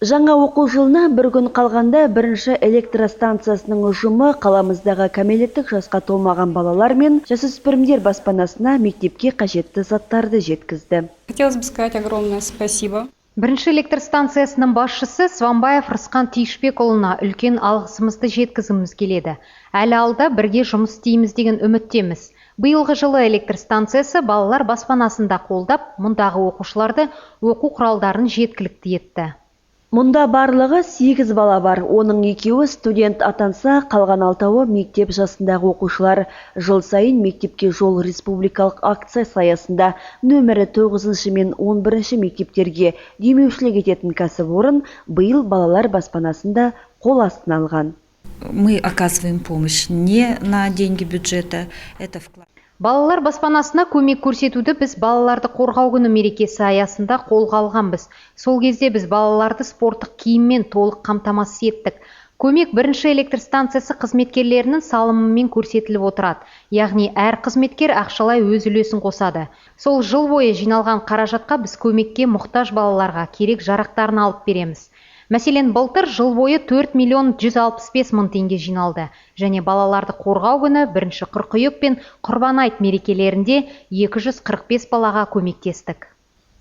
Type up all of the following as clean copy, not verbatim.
Жаңа оқу жылына бір күн қалғанда бірінші электростанциясының ұжымы қаламыздағы кәмелеттік жасқа толмаған балалар мен жасөспірімдер баспанасына мектепке қажетті заттарды жеткізді. Хотелось бы сказать огромное спасибо. Бірінші электростанциясының басшысы Сванбаев Рысқан Тиышбекұлына үлкен алғысымызды жеткізгіміз келеді. Әлі алда бірге жұмыс істейміз деген үміттеміз. Биылғы жылы электростанциясы балалар баспанасында қолдап, мұндағы оқушыларды оқу құралдарын жеткілікті етті. Мұнда барлығы 8 бала бар. Оның 2-і студент атанса, қалған 6-і мектеп жасындағы оқушылар. Жыл сайын мектепке жол республикалық акция саясында нөмірі 9 мен 11 мектептерге демеушілік ететін кәсіпорын биыл балалар баспанасында қол астына алған. Мы оказываем помощь не на деньги бюджета, это вклад. Балалар баспанасына көмек көрсетуді біз балаларды қорғау күні мерекесі аясында қолға алғанбыз. Сол кезде біз балаларды спорттық киіммен толық қамтамасыз еттік. Көмек бірінші электростанциясы қызметкерлерінің салымымен көрсетіліп отырады. Яғни әр қызметкер ақшалай өз үлесін қосады. Сол жыл бойы жиналған қаражатқа біз көмекке мұқтаж балаларға керек жарақтарын алып береміз. Мәселен, былтыр жыл бойы 4 миллион 165 мың теңге жиналды. Және балаларды қорғау күні 1 қыркүйек пен Құрбан айт мерекелерінде 245 балаға көмектестік.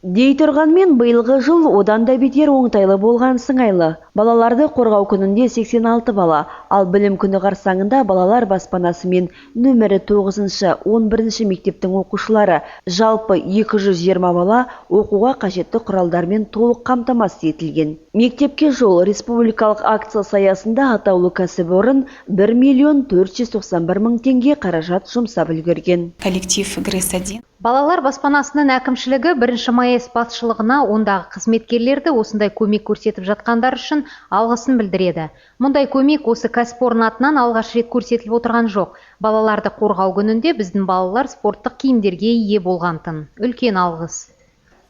Дей тұрғанмен биылғы жыл одан да бетер оңтайлы болған сыңайлы. Балаларды қорғау күнінде 86 бала, ал білім күні қарсаңында балалар баспанасы мен нөмірі 9-11 мектептің оқушылары жалпы 220 бала оқуға қажетті құралдармен толық қамтамасыз етілген. Мектепке жол республикалық акция саясында атаулы кәсіпорын 1 миллион 491 мың теңге қаражат жұмсап үлгерген. Коллектив ГРЭС-1. Балалар баспанасының әкімшілігі 1 МАЭС басшылығына ондағы қызметкерлерді осындай көмек көрсетіп жатқандар үшін алғысын білдіреді. Мұндай көмек осы кәсіпорын атынан алғаш рет көрсетіліп отырған жоқ. Балаларды қорғау күнінде біздің балалар спорттық киімдерге ие болғантын. Үлкен алғыс.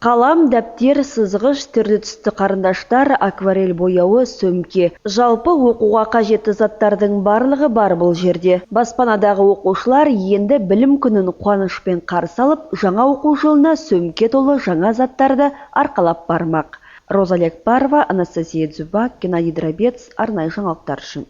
Қалам, дәптер, сызғыш, түрлі түсті қарындаштар, акварель бояуы, сөмке. Жалпы оқуға қажетті заттардың барлығы бар бұл жерде. Баспанадағы оқушылар енді білім күнін қуанышпен қарсы алып, жаңа оқу жылына сөмке толы жаңа заттарды арқалап бармақ. Роза Лекпарова, Анастасия Дзюбак, Геннадий Дробец, арнайы жаңалықтар үшін.